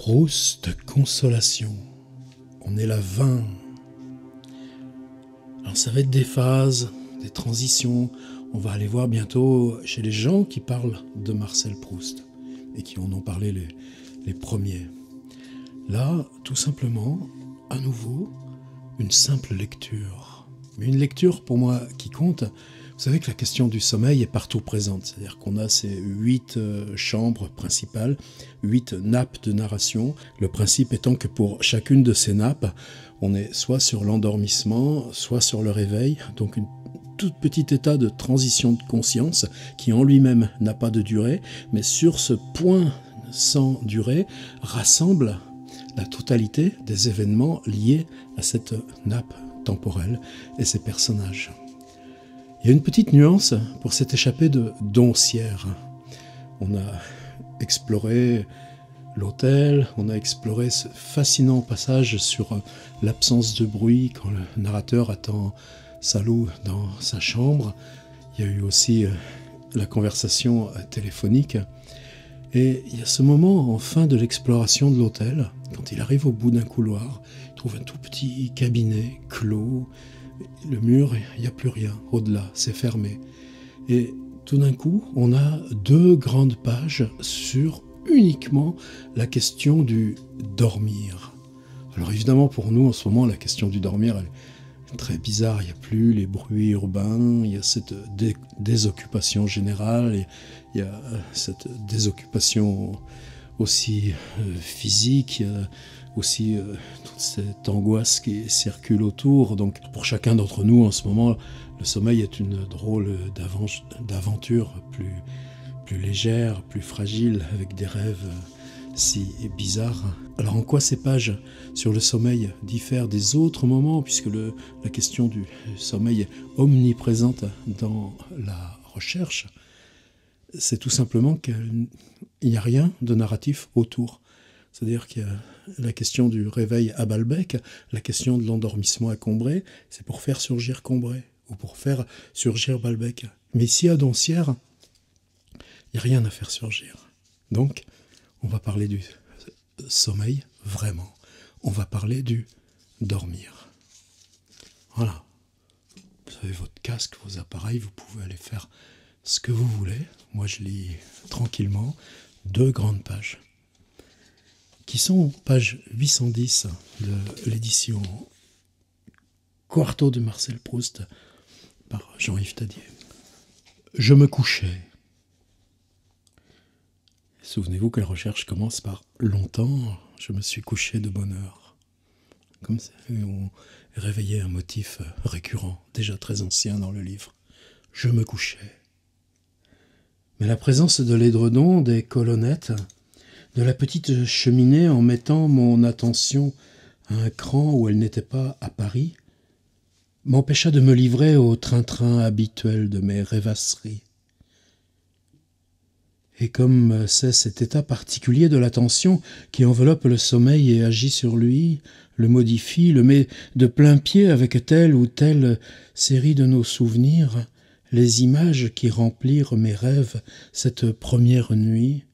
Proust, consolation. On est la 20. Alors ça va être des phases, des transitions. On va aller voir bientôt chez les gens qui parlent de Marcel Proust et qui en ont parlé les premiers. Là, tout simplement, à nouveau, une simple lecture. Mais une lecture, pour moi, qui compte. Vous savez que la question du sommeil est partout présente. C'est-à-dire qu'on a ces 8 chambres principales, 8 nappes de narration. Le principe étant que pour chacune de ces nappes, on est soit sur l'endormissement, soit sur le réveil. Donc une toute petite état de transition de conscience qui en lui-même n'a pas de durée, mais sur ce point sans durée rassemble la totalité des événements liés à cette nappe temporelle et ses personnages. Il y a une petite nuance pour cette échappée de Doncières. On a exploré l'hôtel, on a exploré ce fascinant passage sur l'absence de bruit quand le narrateur attend Salou dans sa chambre. Il y a eu aussi la conversation téléphonique. Et il y a ce moment en fin de l'exploration de l'hôtel, quand il arrive au bout d'un couloir, il trouve un tout petit cabinet clos. Le mur, il n'y a plus rien. Au-delà, c'est fermé. Et tout d'un coup, on a 2 grandes pages sur uniquement la question du dormir. Alors évidemment, pour nous, en ce moment, la question du dormir, elle est très bizarre. Il n'y a plus les bruits urbains, il y a cette désoccupation générale, il y a cette désoccupation aussi physique, il y a aussi toute cette angoisse qui circule autour. Donc pour chacun d'entre nous en ce moment, le sommeil est une drôle d'aventure plus légère, plus fragile, avec des rêves si bizarres. Alors en quoi ces pages sur le sommeil diffèrent des autres moments, puisque la question du sommeil est omniprésente dans la recherche? C'est tout simplement qu'il n'y a rien de narratif autour. C'est-à-dire qu'il y a la question du réveil à Balbec, la question de l'endormissement à Combray, c'est pour faire surgir Combray, ou pour faire surgir Balbec. Mais ici, à Doncières, il n'y a rien à faire surgir. Donc, on va parler du sommeil, vraiment. On va parler du dormir. Voilà. Vous avez votre casque, vos appareils, vous pouvez aller faire ce que vous voulez. Moi, je lis tranquillement 2 grandes pages, qui sont page 810 de l'édition Quarto de Marcel Proust par Jean-Yves Tadier. Je me couchais. Souvenez-vous que la recherche commence par « longtemps, je me suis couché de bonne heure ». Comme ça, on réveillait un motif récurrent, déjà très ancien dans le livre. Je me couchais. Mais la présence de l'édredon, des colonnettes, de la petite cheminée en mettant mon attention à un cran où elle n'était pas à Paris, m'empêcha de me livrer au train-train habituel de mes rêvasseries. Et comme c'est cet état particulier de l'attention qui enveloppe le sommeil et agit sur lui, le modifie, le met de plein pied avec telle ou telle série de nos souvenirs, les images qui remplirent mes rêves cette première nuit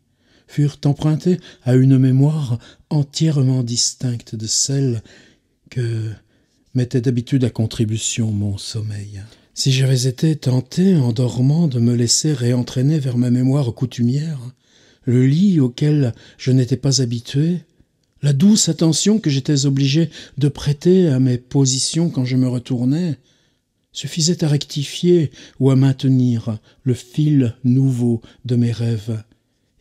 furent empruntées à une mémoire entièrement distincte de celle que mettait d'habitude à contribution mon sommeil. Si j'avais été tenté, en dormant, de me laisser réentraîner vers ma mémoire coutumière, le lit auquel je n'étais pas habitué, la douce attention que j'étais obligé de prêter à mes positions quand je me retournais, suffisait à rectifier ou à maintenir le fil nouveau de mes rêves.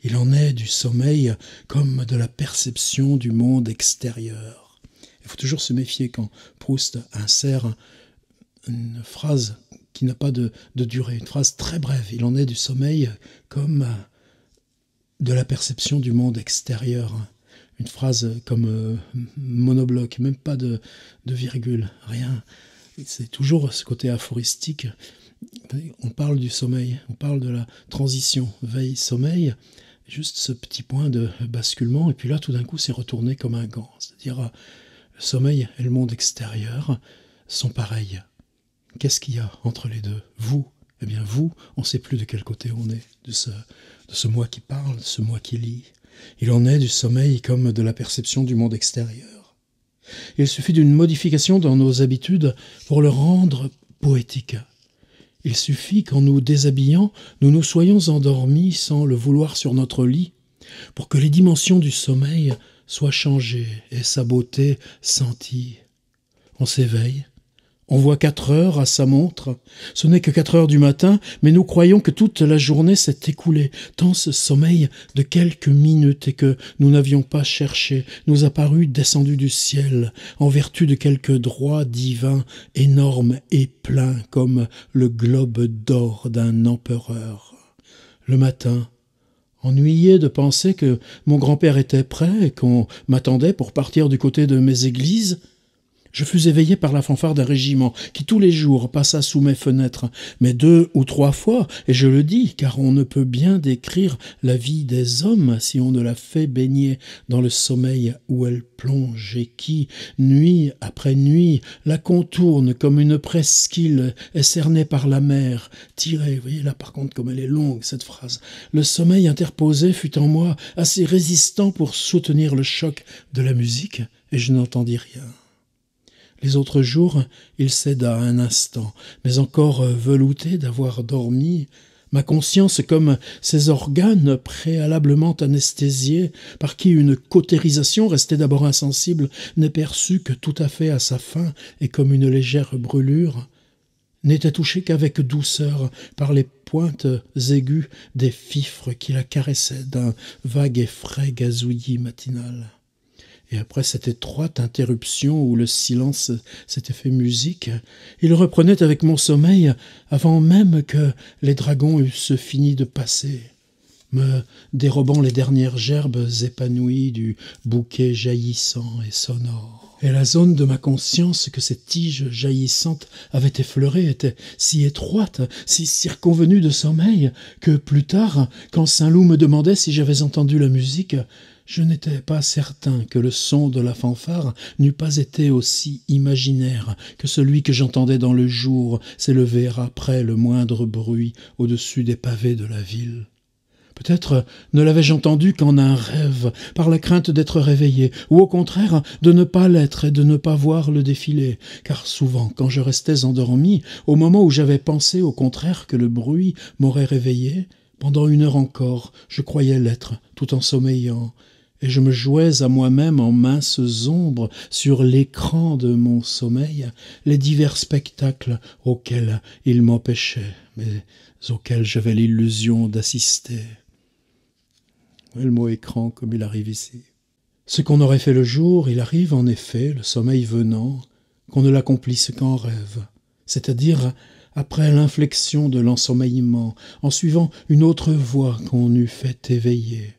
Il en est du sommeil comme de la perception du monde extérieur. Il faut toujours se méfier quand Proust insère une phrase qui n'a pas de durée, une phrase très brève. Il en est du sommeil comme de la perception du monde extérieur. Une phrase comme monobloc, même pas de virgule, rien. C'est toujours ce côté aphoristique. On parle du sommeil, on parle de la transition veille-sommeil, juste ce petit point de basculement, et puis là, tout d'un coup, c'est retourné comme un gant. C'est-à-dire, le sommeil et le monde extérieur sont pareils. Qu'est-ce qu'il y a entre les deux? Vous, eh bien vous, on ne sait plus de quel côté on est, de ce moi qui parle, de ce moi qui lit. Il en est du sommeil comme de la perception du monde extérieur. Il suffit d'une modification dans nos habitudes pour le rendre poétique. Il suffit qu'en nous déshabillant, nous nous soyons endormis sans le vouloir sur notre lit, pour que les dimensions du sommeil soient changées et sa beauté sentie. On s'éveille, on voit 4 heures à sa montre. Ce n'est que 4 heures du matin, mais nous croyons que toute la journée s'est écoulée, tant ce sommeil de quelques minutes et que nous n'avions pas cherché nous a paru descendu du ciel, en vertu de quelque droit divin, énorme et plein comme le globe d'or d'un empereur. Le matin, ennuyé de penser que mon grand-père était prêt et qu'on m'attendait pour partir du côté de mes églises, je fus éveillé par la fanfare d'un régiment qui tous les jours passa sous mes fenêtres, mais 2 ou 3 fois, et je le dis, car on ne peut bien décrire la vie des hommes si on ne la fait baigner dans le sommeil où elle plonge et qui, nuit après nuit, la contourne comme une presqu'île est cernée par la mer, tirée, vous voyez là par contre comme elle est longue cette phrase, le sommeil interposé fut en moi assez résistant pour soutenir le choc de la musique, et je n'entendis rien. Les autres jours, il céda un instant, mais encore velouté d'avoir dormi, ma conscience comme ces organes préalablement anesthésiés, par qui une cautérisation restée d'abord insensible n'est perçue que tout à fait à sa fin et comme une légère brûlure, n'était touchée qu'avec douceur par les pointes aiguës des fifres qui la caressaient d'un vague et frais gazouillis matinal. Et après cette étroite interruption où le silence s'était fait musique, il reprenait avec mon sommeil avant même que les dragons eussent fini de passer, me dérobant les dernières gerbes épanouies du bouquet jaillissant et sonore. Et la zone de ma conscience que ces tiges jaillissantes avaient effleurée était si étroite, si circonvenue de sommeil, que plus tard, quand Saint-Loup me demandait si j'avais entendu la musique, je n'étais pas certain que le son de la fanfare n'eût pas été aussi imaginaire que celui que j'entendais dans le jour s'élever après le moindre bruit au-dessus des pavés de la ville. Peut-être ne l'avais-je entendu qu'en un rêve, par la crainte d'être réveillé, ou au contraire de ne pas l'être et de ne pas voir le défilé, car souvent, quand je restais endormi, au moment où j'avais pensé au contraire que le bruit m'aurait réveillé, pendant 1 heure encore, je croyais l'être, tout en sommeillant, et je me jouais à moi-même en minces ombres sur l'écran de mon sommeil les divers spectacles auxquels il m'empêchait, mais auxquels j'avais l'illusion d'assister. Et le mot écran comme il arrive ici. Ce qu'on aurait fait le jour, il arrive en effet, le sommeil venant, qu'on ne l'accomplisse qu'en rêve, c'est-à-dire après l'inflexion de l'ensommeillement, en suivant une autre voie qu'on eût fait éveiller.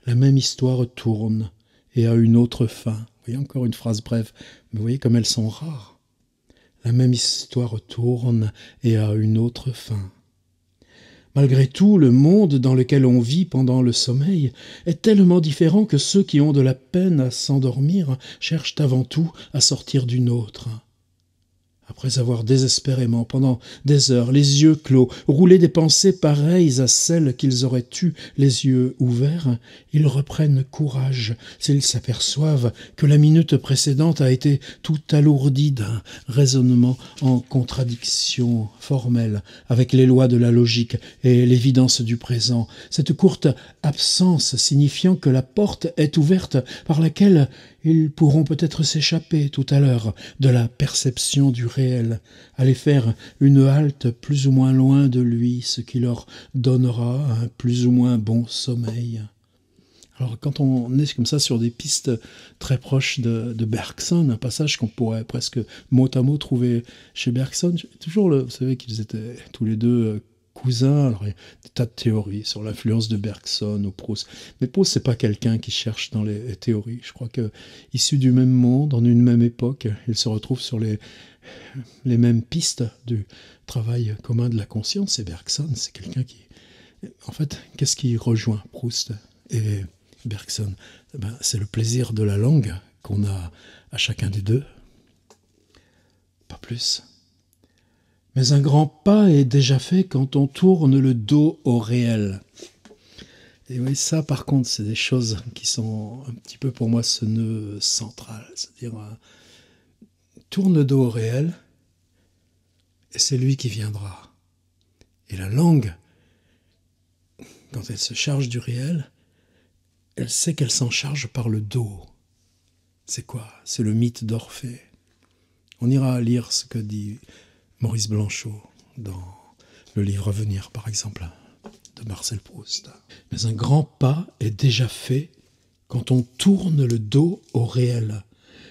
La même histoire tourne et a une autre fin. Vous voyez, encore une phrase brève, mais vous voyez comme elles sont rares. La même histoire tourne et a une autre fin. Malgré tout, le monde dans lequel on vit pendant le sommeil est tellement différent que ceux qui ont de la peine à s'endormir cherchent avant tout à sortir d'une autre. Après avoir désespérément, pendant des heures, les yeux clos, roulé des pensées pareilles à celles qu'ils auraient eues les yeux ouverts, ils reprennent courage s'ils s'aperçoivent que la minute précédente a été tout alourdie d'un raisonnement en contradiction formelle avec les lois de la logique et l'évidence du présent, cette courte absence signifiant que la porte est ouverte par laquelle ils pourront peut-être s'échapper tout à l'heure de la perception du réel, aller faire une halte plus ou moins loin de lui, ce qui leur donnera un plus ou moins bon sommeil. Alors quand on est comme ça sur des pistes très proches de Bergson, un passage qu'on pourrait presque mot à mot trouver chez Bergson, toujours vous savez qu'ils étaient tous les deux cousins, alors il y a des tas de théories sur l'influence de Bergson ou Proust. Mais Proust, c'est pas quelqu'un qui cherche dans les théories. Je crois que issus du même monde, en une même époque, ils se retrouvent sur les mêmes pistes du travail commun de la conscience. Et Bergson, c'est quelqu'un qui... En fait, qu'est-ce qui rejoint Proust et Bergson? C'est le plaisir de la langue qu'on a à chacun des deux. Pas plus. Mais un grand pas est déjà fait quand on tourne le dos au réel. Et oui, ça, par contre, c'est des choses qui sont un petit peu pour moi ce nœud central. C'est-à-dire, tourne le dos au réel, et c'est lui qui viendra. Et la langue, quand elle se charge du réel, elle sait qu'elle s'en charge par le dos. C'est quoi? C'est le mythe d'Orphée. On ira lire ce que dit Maurice Blanchot dans le livre à venir, par exemple, de Marcel Proust. Mais un grand pas est déjà fait quand on tourne le dos au réel,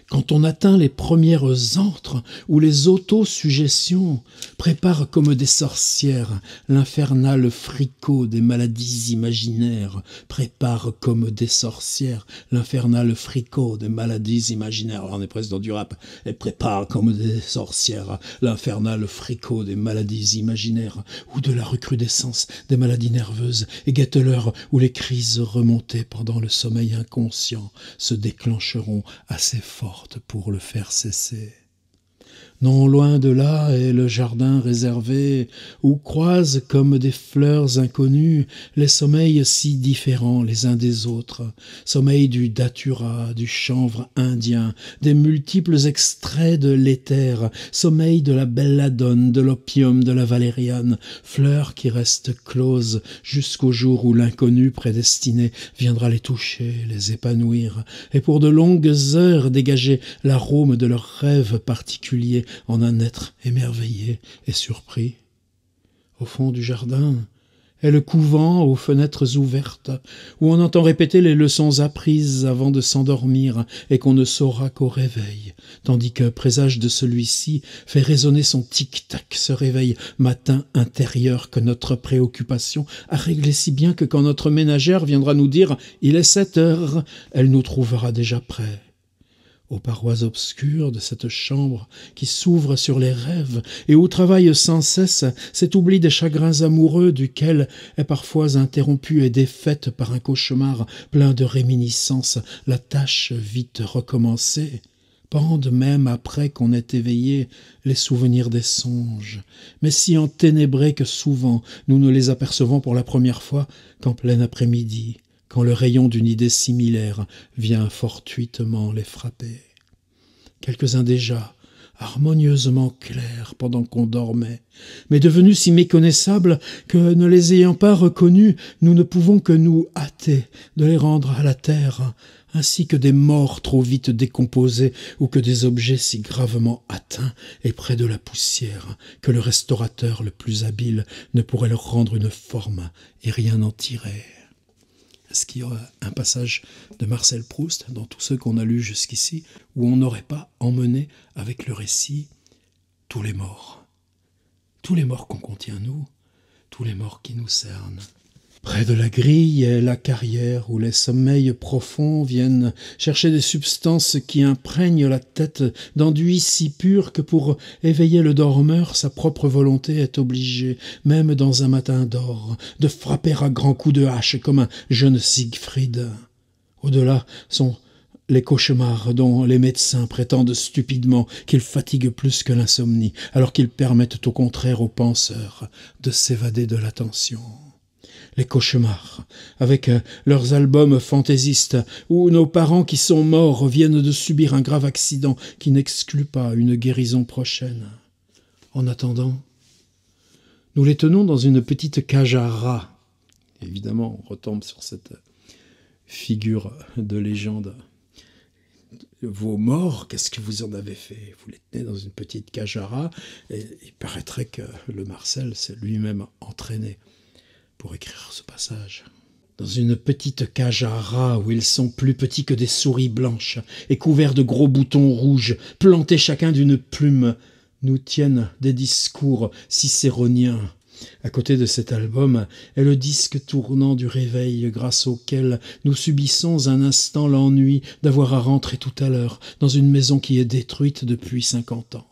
quand on atteint les premières antres où les autosuggestions préparent comme des sorcières, l'infernal fricot des maladies imaginaires prépare comme des sorcières, l'infernal fricot des maladies imaginaires. Alors on est presque dans du rap. Elle prépare comme des sorcières, l'infernal fricot des maladies imaginaires ou de la recrudescence des maladies nerveuses et guette l'heure où les crises remontées pendant le sommeil inconscient se déclencheront assez fort pour le faire cesser. Non loin de là est le jardin réservé, où croisent comme des fleurs inconnues les sommeils si différents les uns des autres, sommeil du datura, du chanvre indien, des multiples extraits de l'éther, sommeil de la belladone, de l'opium, de la valériane, fleurs qui restent closes jusqu'au jour où l'inconnu prédestiné viendra les toucher, les épanouir, et pour de longues heures dégager l'arôme de leurs rêves particuliers en un être émerveillé et surpris. Au fond du jardin est le couvent aux fenêtres ouvertes, où on entend répéter les leçons apprises avant de s'endormir et qu'on ne saura qu'au réveil, tandis qu'un présage de celui-ci fait résonner son tic-tac, ce réveil matin intérieur que notre préoccupation a réglé si bien que quand notre ménagère viendra nous dire « il est 7 heures », elle nous trouvera déjà prêts. Aux parois obscures de cette chambre qui s'ouvre sur les rêves et où travaille sans cesse cet oubli des chagrins amoureux duquel est parfois interrompue et défaite par un cauchemar plein de réminiscences, la tâche vite recommencée, pendent même après qu'on ait éveillé les souvenirs des songes, mais si enténébrés que souvent nous ne les apercevons pour la première fois qu'en plein après-midi, quand le rayon d'une idée similaire vient fortuitement les frapper. Quelques-uns déjà, harmonieusement clairs pendant qu'on dormait, mais devenus si méconnaissables que, ne les ayant pas reconnus, nous ne pouvons que nous hâter de les rendre à la terre, ainsi que des morts trop vite décomposés ou que des objets si gravement atteints et près de la poussière que le restaurateur le plus habile ne pourrait leur rendre une forme et rien en tirer. Est-ce qu'il y aura un passage de Marcel Proust, dans tous ceux qu'on a lus jusqu'ici, où on n'aurait pas emmené avec le récit tous les morts qu'on contient nous, tous les morts qui nous cernent. Près de la grille est la carrière où les sommeils profonds viennent chercher des substances qui imprègnent la tête d'enduit si pur que pour éveiller le dormeur, sa propre volonté est obligée, même dans un matin d'or, de frapper à grands coups de hache comme un jeune Siegfried. Au-delà sont les cauchemars dont les médecins prétendent stupidement qu'ils fatiguent plus que l'insomnie, alors qu'ils permettent au contraire aux penseurs de s'évader de l'attention. Les cauchemars, avec leurs albums fantaisistes, où nos parents qui sont morts viennent de subir un grave accident qui n'exclut pas une guérison prochaine. En attendant, nous les tenons dans une petite cage à rats. Évidemment, on retombe sur cette figure de légende. Vos morts, qu'est-ce que vous en avez fait? Vous les tenez dans une petite cage à rats, et il paraîtrait que le Marcel s'est lui-même entraîné pour écrire ce passage. Dans une petite cage à rats où ils sont plus petits que des souris blanches et couverts de gros boutons rouges, plantés chacun d'une plume, nous tiennent des discours cicéroniens. À côté de cet album est le disque tournant du réveil grâce auquel nous subissons un instant l'ennui d'avoir à rentrer tout à l'heure dans une maison qui est détruite depuis 50 ans.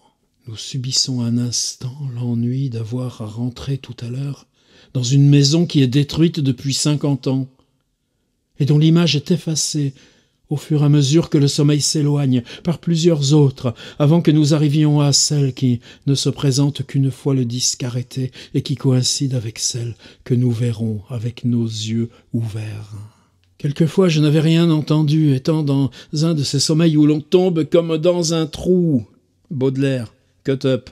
Nous subissons un instant l'ennui d'avoir à rentrer tout à l'heure dans une maison qui est détruite depuis 50 ans, et dont l'image est effacée au fur et à mesure que le sommeil s'éloigne par plusieurs autres, avant que nous arrivions à celle qui ne se présente qu'une fois le disque arrêté et qui coïncide avec celle que nous verrons avec nos yeux ouverts. Quelquefois je n'avais rien entendu, étant dans un de ces sommeils où l'on tombe comme dans un trou. Baudelaire, Cut Up,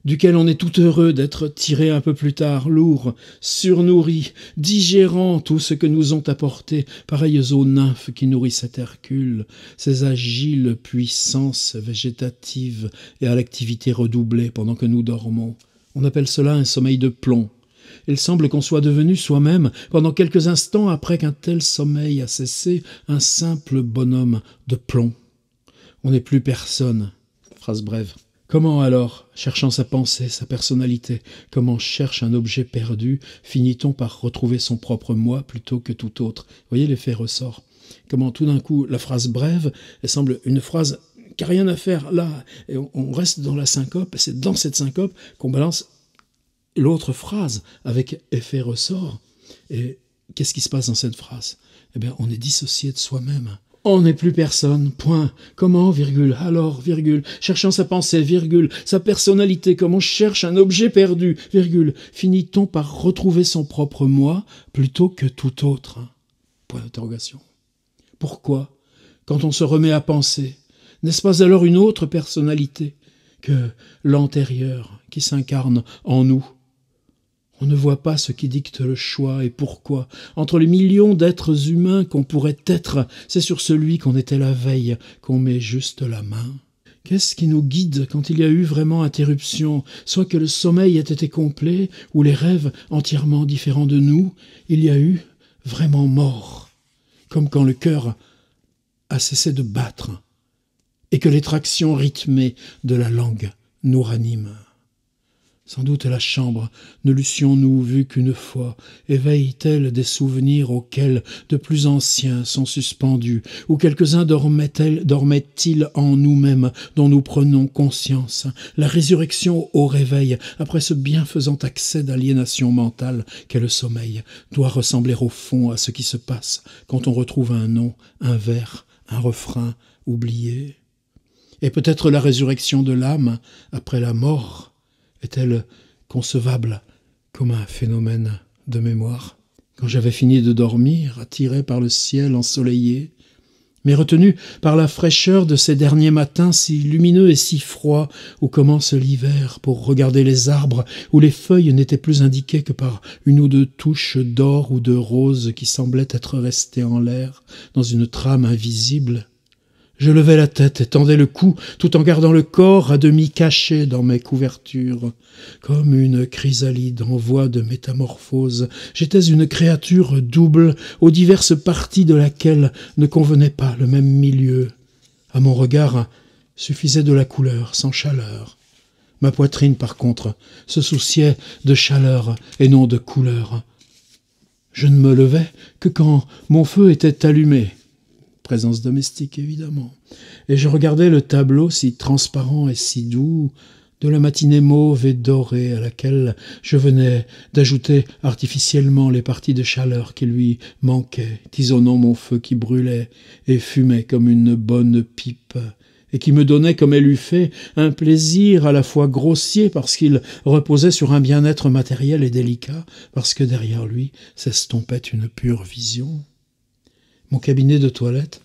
duquel on est tout heureux d'être tiré un peu plus tard, lourd, surnourri, digérant tout ce que nous ont apporté, pareilles aux nymphes qui nourrissaient Hercule, ces agiles puissances végétatives et à l'activité redoublée pendant que nous dormons. On appelle cela un sommeil de plomb. Il semble qu'on soit devenu soi-même, pendant quelques instants après qu'un tel sommeil a cessé, un simple bonhomme de plomb. On n'est plus personne. Phrase brève. Comment alors, cherchant sa pensée, sa personnalité, comme on cherche un objet perdu, finit-on par retrouver son propre moi plutôt que tout autre? Vous voyez l'effet ressort. Comment tout d'un coup, la phrase brève, elle semble une phrase qui n'a rien à faire là, et on reste dans la syncope, et c'est dans cette syncope qu'on balance l'autre phrase avec effet ressort. Et qu'est-ce qui se passe dans cette phrase? Eh bien, on est dissocié de soi-même. On n'est plus personne, point. Comment, virgule, alors, virgule, cherchant sa pensée, virgule, sa personnalité, comme on cherche un objet perdu, virgule, finit-on par retrouver son propre moi plutôt que tout autre? Point d'interrogation. Pourquoi, quand on se remet à penser, n'est-ce pas alors une autre personnalité que l'antérieure qui s'incarne en nous? On ne voit pas ce qui dicte le choix et pourquoi. Entre les millions d'êtres humains qu'on pourrait être, c'est sur celui qu'on était la veille qu'on met juste la main. Qu'est-ce qui nous guide quand il y a eu vraiment interruption, soit que le sommeil ait été complet, ou les rêves entièrement différents de nous, il y a eu vraiment mort, comme quand le cœur a cessé de battre, et que les tractions rythmées de la langue nous raniment. Sans doute la chambre ne l'eussions-nous vue qu'une fois, éveille-t-elle des souvenirs auxquels de plus anciens sont suspendus, ou quelques-uns dormaient-ils en nous-mêmes dont nous prenons conscience? La résurrection au réveil, après ce bienfaisant accès d'aliénation mentale qu'est le sommeil, doit ressembler au fond à ce qui se passe quand on retrouve un nom, un vers, un refrain oublié. Et peut-être la résurrection de l'âme après la mort est-elle concevable comme un phénomène de mémoire? Quand j'avais fini de dormir, attiré par le ciel ensoleillé, mais retenu par la fraîcheur de ces derniers matins si lumineux et si froids où commence l'hiver, pour regarder les arbres où les feuilles n'étaient plus indiquées que par une ou deux touches d'or ou de rose qui semblaient être restées en l'air dans une trame invisible, je levais la tête et tendais le cou, tout en gardant le corps à demi caché dans mes couvertures. Comme une chrysalide en voie de métamorphose, j'étais une créature double, aux diverses parties de laquelle ne convenait pas le même milieu. À mon regard suffisait de la couleur, sans chaleur. Ma poitrine, par contre, se souciait de chaleur et non de couleur. Je ne me levais que quand mon feu était allumé. Présence domestique, évidemment. Et je regardais le tableau si transparent et si doux de la matinée mauve et dorée à laquelle je venais d'ajouter artificiellement les parties de chaleur qui lui manquaient, tisonnant mon feu qui brûlait et fumait comme une bonne pipe, et qui me donnait, comme elle eût fait, un plaisir à la fois grossier parce qu'il reposait sur un bien-être matériel et délicat, parce que derrière lui s'estompait une pure vision. Mon cabinet de toilette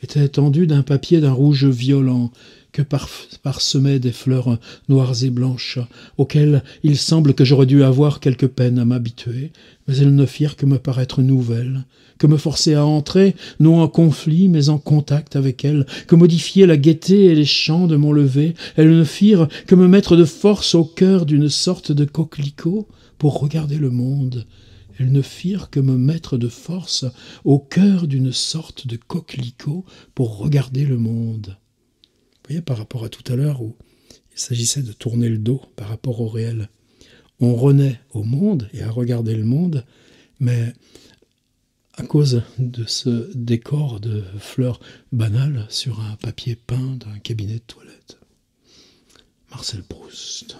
était tendu d'un papier d'un rouge violent que parsemaient des fleurs noires et blanches, auxquelles il semble que j'aurais dû avoir quelque peine à m'habituer, mais elles ne firent que me paraître nouvelles, que me forcer à entrer, non en conflit, mais en contact avec elles, que modifier la gaieté et les chants de mon lever. Elles ne firent que me mettre de force au cœur d'une sorte de coquelicot pour regarder le monde. Elles ne firent que me mettre de force au cœur d'une sorte de coquelicot pour regarder le monde. Vous voyez, par rapport à tout à l'heure où il s'agissait de tourner le dos par rapport au réel. On renaît au monde et à regarder le monde, mais à cause de ce décor de fleurs banales sur un papier peint d'un cabinet de toilette. Marcel Proust.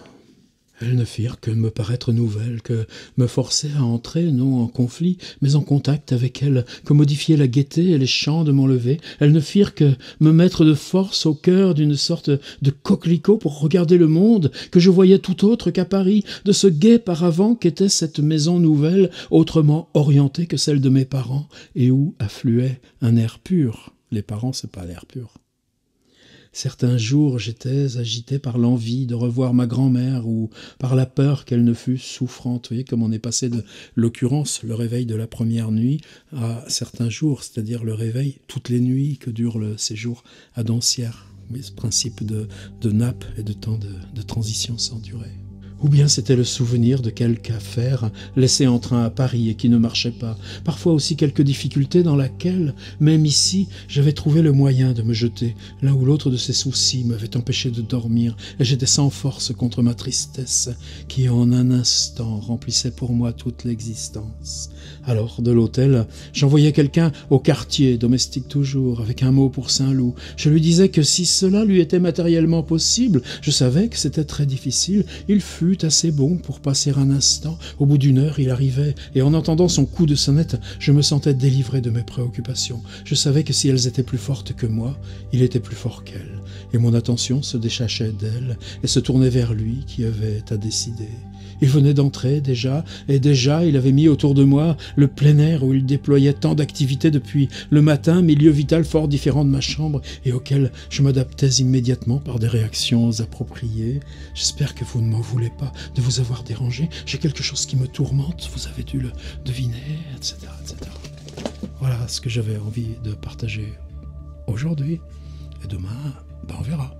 Elles ne firent que me paraître nouvelles, que me forcer à entrer, non en conflit, mais en contact avec elles, que modifier la gaieté et les chants de mon lever. Elles ne firent que me mettre de force au cœur d'une sorte de coquelicot pour regarder le monde, que je voyais tout autre qu'à Paris, de ce gai paravent qu'était cette maison nouvelle, autrement orientée que celle de mes parents, et où affluait un air pur. Les parents, c'est pas l'air pur. Certains jours, j'étais agité par l'envie de revoir ma grand-mère ou par la peur qu'elle ne fût souffrante. Vous voyez comme on est passé de l'occurrence, le réveil de la première nuit, à certains jours, c'est-à-dire le réveil toutes les nuits que dure le séjour à Doncières. Mais ce principe de nappe et de temps de transition sans durée. Ou bien c'était le souvenir de quelque affaire laissée en train à Paris et qui ne marchait pas. Parfois aussi quelques difficultés dans laquelle, même ici, j'avais trouvé le moyen de me jeter. L'un ou l'autre de ces soucis m'avait empêché de dormir et j'étais sans force contre ma tristesse qui en un instant remplissait pour moi toute l'existence. Alors, de l'hôtel, j'envoyais quelqu'un au quartier, domestique toujours, avec un mot pour Saint-Loup. Je lui disais que si cela lui était matériellement possible, je savais que c'était très difficile, il fut assez bon pour passer un instant. Au bout d'une heure, il arrivait, et en entendant son coup de sonnette, je me sentais délivré de mes préoccupations. Je savais que si elles étaient plus fortes que moi, il était plus fort qu'elles, et mon attention se détachait d'elle et se tournait vers lui qui avait à décider. Il venait d'entrer déjà, et déjà il avait mis autour de moi le plein air où il déployait tant d'activités depuis le matin, milieu vital fort différent de ma chambre et auquel je m'adaptais immédiatement par des réactions appropriées. J'espère que vous ne m'en voulez pas de vous avoir dérangé. J'ai quelque chose qui me tourmente, vous avez dû le deviner, etc., etc. Voilà ce que j'avais envie de partager aujourd'hui. Et demain, on verra.